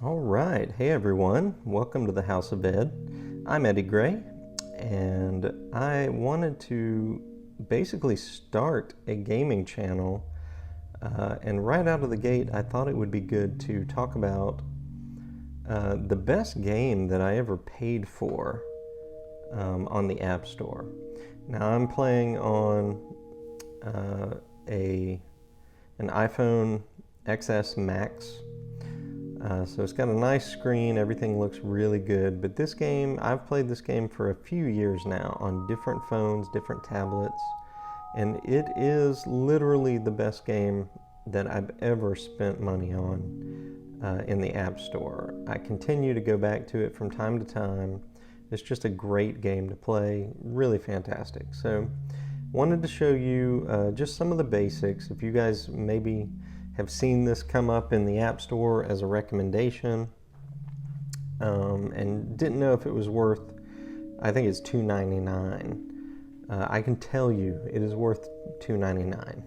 All right. Hey, everyone. Welcome to the House of Ed. I'm Eddie Gray, and I wanted to basically start a gaming channel. And right out of the gate, I thought it would be good to talk about the best game that I ever paid for on the App Store. Now, I'm playing on an iPhone XS Max. So it's got a nice screen, everything looks really good, but this game, I've played this game for a few years now on different phones, different tablets, and it is literally the best game that I've ever spent money on in the App Store. I continue to go back to it from time to time. It's just a great game to play, really fantastic. So wanted to show you just some of the basics. If you guys maybe have seen this come up in the App Store as a recommendation and didn't know if it was worth, I think it's $2.99. I can tell you it is worth $2.99.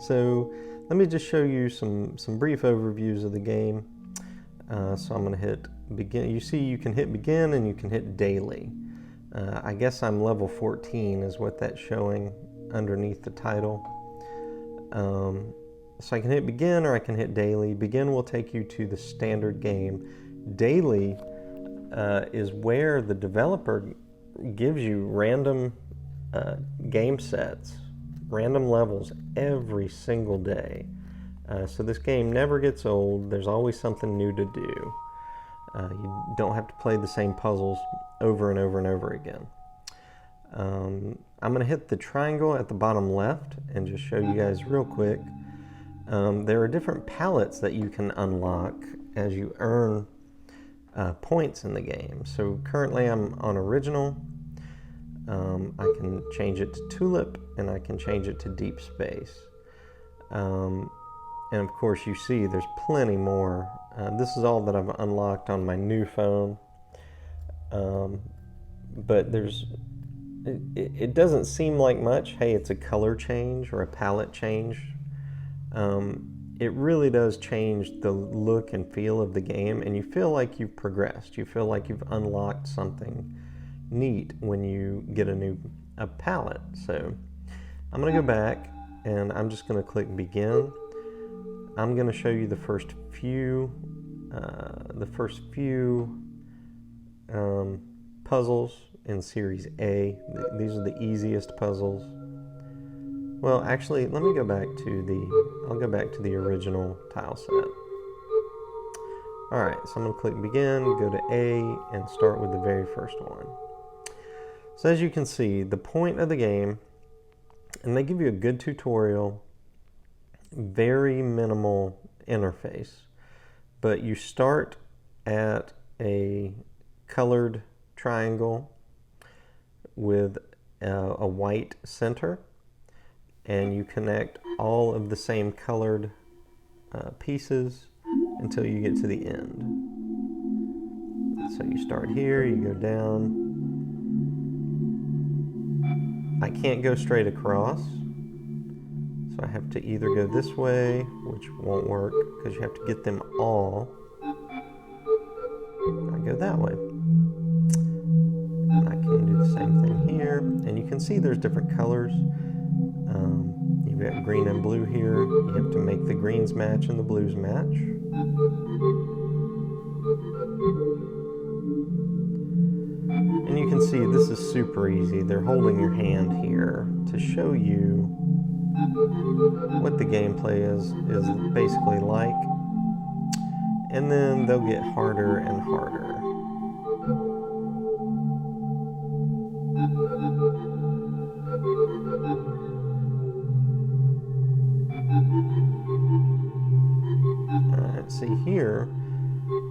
So let me just show you some brief overviews of the game. So I'm going to hit begin. You see you can hit begin and you can hit daily. I guess I'm level 14 is what that's showing underneath the title. So I can hit begin or I can hit daily. Begin will take you to the standard game. Daily is where the developer gives you random game sets, random levels every single day. So this game never gets old. There's always something new to do. You don't have to play the same puzzles over and over and over again. I'm going to hit the triangle at the bottom left and just show you guys real quick. There are different palettes that you can unlock as you earn points in the game. So currently I'm on original. I can change it to tulip and I can change it to deep space. And of course you see there's plenty more. This is all that I've unlocked on my new phone. But it doesn't seem like much. Hey, it's a color change or a palette change. It really does change the look and feel of the game, and you feel like you've progressed. You feel like you've unlocked something neat when you get a palette. So I'm going to go back, and I'm just going to click begin. I'm going to show you the first few puzzles in Series A. These are the easiest puzzles. Well, actually, let me go back to I'll go back to the original tile set. All right, so I'm going to click begin, go to A, and start with the very first one. So as you can see, the point of the game, and they give you a good tutorial, very minimal interface, but you start at a colored triangle with a white center, and you connect all of the same colored pieces until you get to the end. So you start here, you go down. I can't go straight across, so I have to either go this way, which won't work because you have to get them all. I go that way. And I can do the same thing here, and you can see there's different colors. You've got green and blue here. You have to make the greens match and the blues match. And you can see this is super easy. They're holding your hand here to show you what the gameplay is basically like. And then they'll get harder and harder. See here,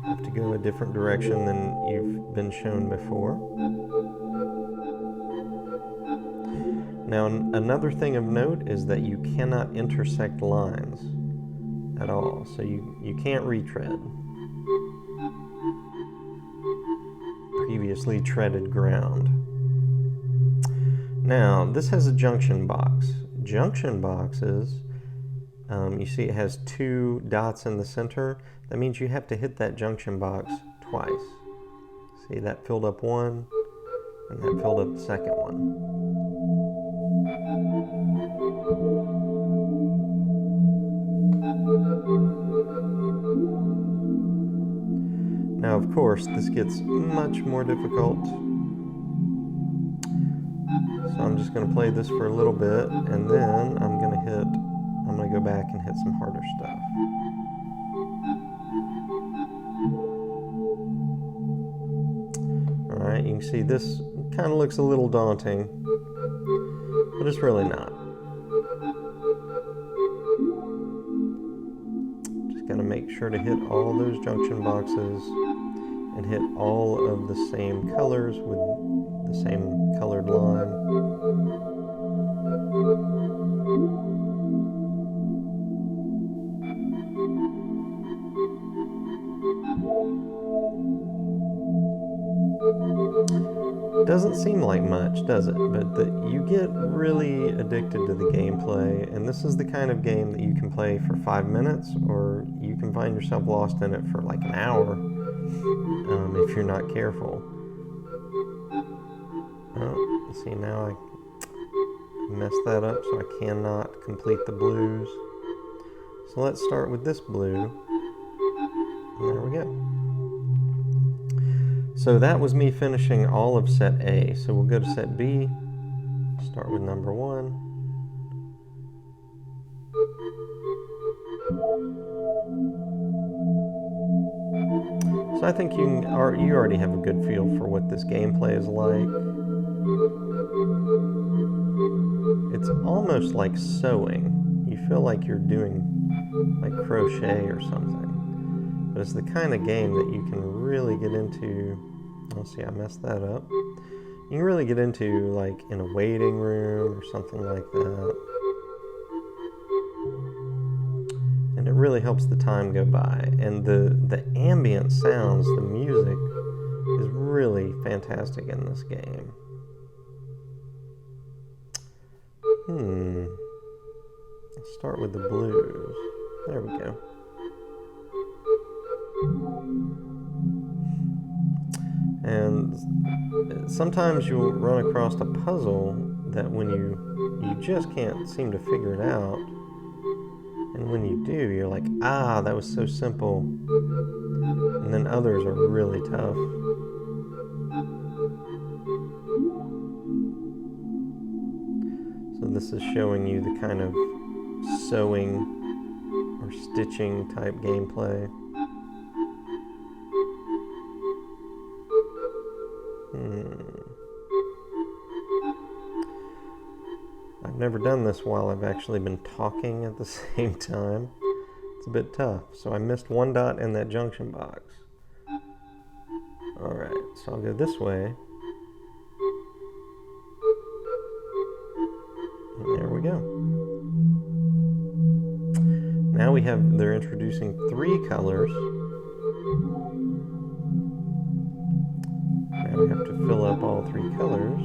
I have to go a different direction than you've been shown before. Now, another thing of note is that you cannot intersect lines at all, so you can't retread previously treaded ground. Now, this has a junction box. Junction boxes You see it has 2 dots in the center. That means you have to hit that junction box twice. See, that filled up one, and that filled up the second one. Now, of course, this gets much more difficult. So I'm just going to play this for a little bit, and then I'm going to go back and hit some harder stuff. Alright, you can see this kind of looks a little daunting, but it's really not. Just got to make sure to hit all those junction boxes and hit all of the same colors with the same colored line. Doesn't seem like much, does it? But you get really addicted to the gameplay, and this is the kind of game that you can play for 5 minutes, or you can find yourself lost in it for like an hour if you're not careful. Oh, see, now I messed that up, so I cannot complete the blues. So let's start with this blue. And there we go. So that was me finishing all of set A. So we'll go to set B, start with number 1. So I think you already have a good feel for what this gameplay is like. It's almost like sewing. You feel like you're doing like crochet or something. But it's the kind of game that you can really get into. Let's see, I messed that up. You can really get into like in a waiting room or something like that. And it really helps the time go by. And the ambient sounds, the music, is really fantastic in this game. Let's start with the blues. There we go. And sometimes you'll run across a puzzle that when you just can't seem to figure it out. And when you do, you're like, ah, that was so simple. And then others are really tough. So this is showing you the kind of sewing or stitching type gameplay. I've never done this while I've actually been talking at the same time. It's a bit tough. So I missed 1 dot in that junction box. Alright, so I'll go this way. And there we go. Now they're introducing 3 colors. Now we have to fill up all 3 colors.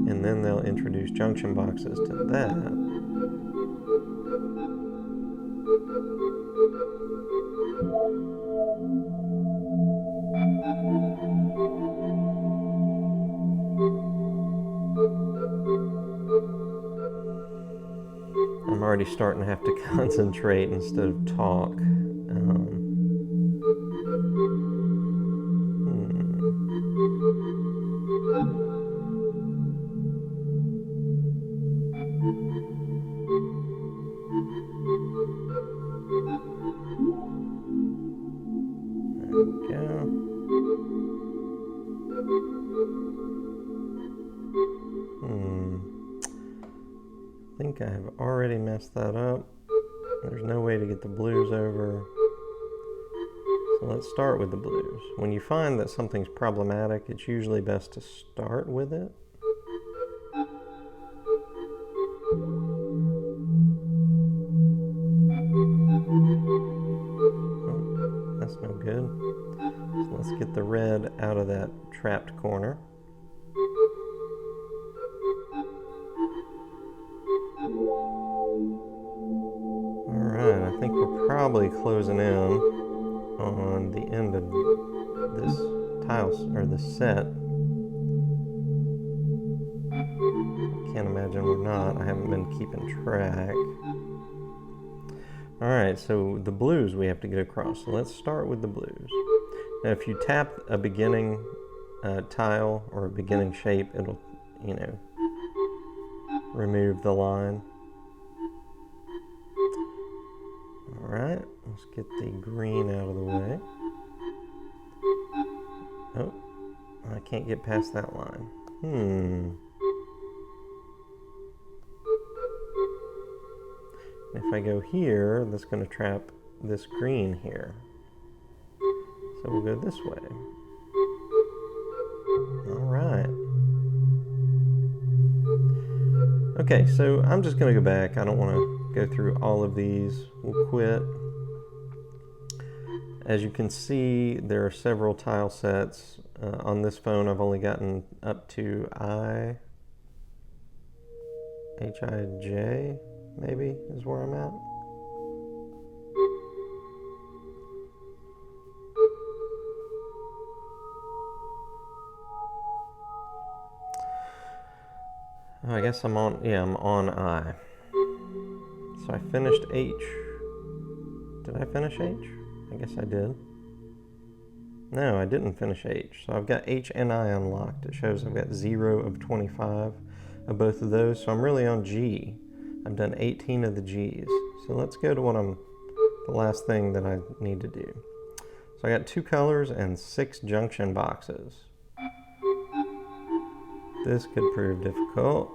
And then they'll introduce junction boxes to that. I'm already starting to have to concentrate instead of talk. There we go. I think I have already messed that up. There's no way to get the blues over. So let's start with the blues. When you find that something's problematic, it's usually best to start with it. Oh, that's no good. So let's get the red out of that trapped corner. think we're probably closing in on the end of this or this set. Can't imagine we're not. I haven't been keeping track. Alright, so the blues we have to get across. So let's start with the blues. Now if you tap a beginning tile or a beginning shape, it'll, you know, remove the line. Alright, let's get the green out of the way. Oh, I can't get past that line. If I go here, that's going to trap this green here. So we'll go this way. Alright. Okay, so I'm just going to go back. I don't want to go through all of these. We'll quit. As you can see, there are several tile sets. On this phone, I've only gotten up to H-I-J, maybe, is where I'm at. Oh, I guess I'm on I. So I finished H. Did I finish H? I guess I did. No, I didn't finish H. So I've got H and I unlocked. It shows I've got 0 of 25 of both of those. So I'm really on G. I've done 18 of the G's. So let's go to the last thing that I need to do. So I got 2 colors and 6 junction boxes. This could prove difficult.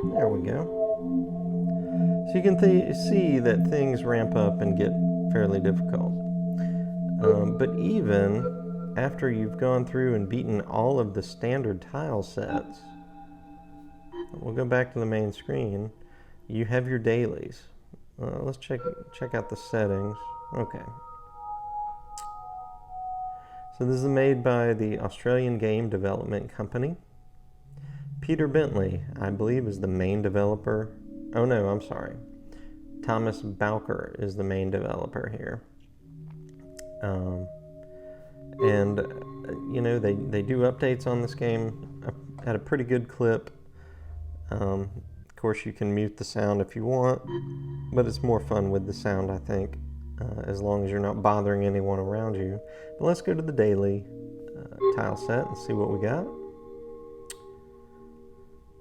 There we go. So you can see that things ramp up and get fairly difficult. But even after you've gone through and beaten all of the standard tile sets, we'll go back to the main screen, you have your dailies. Let's check out the settings. Okay. So this is made by the Australian Game Development Company. Peter Bentley, I believe, is the main developer. Oh no, I'm sorry. Thomas Bowker is the main developer here. And you know, they do updates on this game at a pretty good clip. Of course, you can mute the sound if you want, but it's more fun with the sound, I think, as long as you're not bothering anyone around you. But let's go to the daily tile set and see what we got.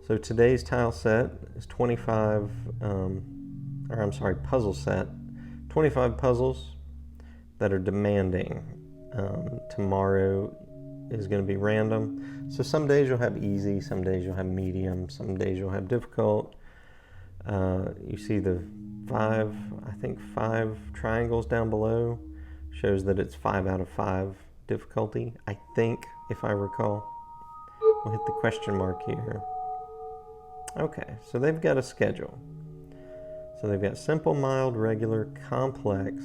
So today's tile set is 25, puzzle set. 25 puzzles that are demanding. Tomorrow is going to be random. So some days you'll have easy, some days you'll have medium, some days you'll have difficult. You see the 5 triangles down below shows that it's 5 out of 5 difficulty, I think, if I recall. We'll hit the question mark here. Okay, so they've got a schedule. So they've got simple, mild, regular, complex,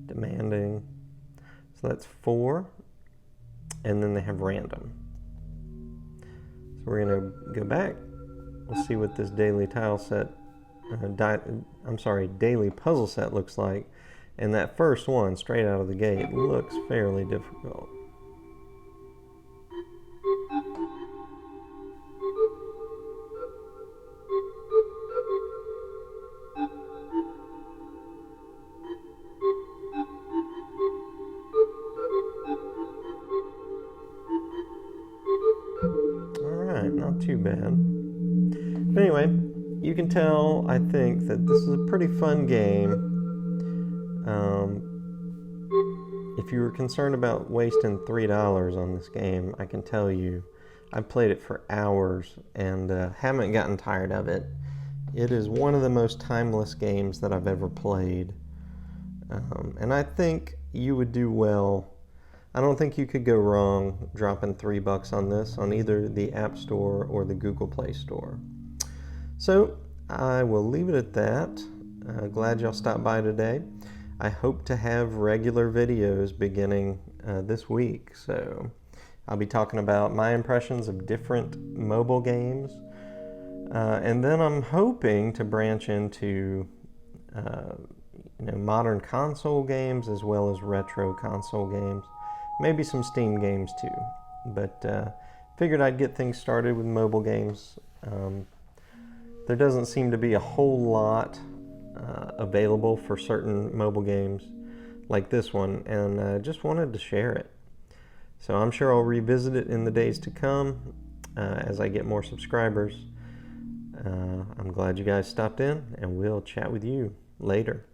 demanding. So that's 4. And then they have random. So we're going to go back. We'll see what this daily tile set, daily puzzle set looks like. And that first one, straight out of the gate, looks fairly difficult. Not too bad. But anyway, you can tell, I think, that this is a pretty fun game. If you were concerned about wasting $3 on this game, I can tell you, I've played it for hours and haven't gotten tired of it. It is one of the most timeless games that I've ever played. And I think you would do well. I don't think you could go wrong dropping $3 on this on either the App Store or the Google Play Store. So I will leave it at that. Glad y'all stopped by today. I hope to have regular videos beginning this week. So I'll be talking about my impressions of different mobile games. And then I'm hoping to branch into modern console games as well as retro console games. Maybe some Steam games too. But figured I'd get things started with mobile games. There doesn't seem to be a whole lot available for certain mobile games like this one, and just wanted to share it. So I'm sure I'll revisit it in the days to come as I get more subscribers. I'm glad you guys stopped in, and we'll chat with you later.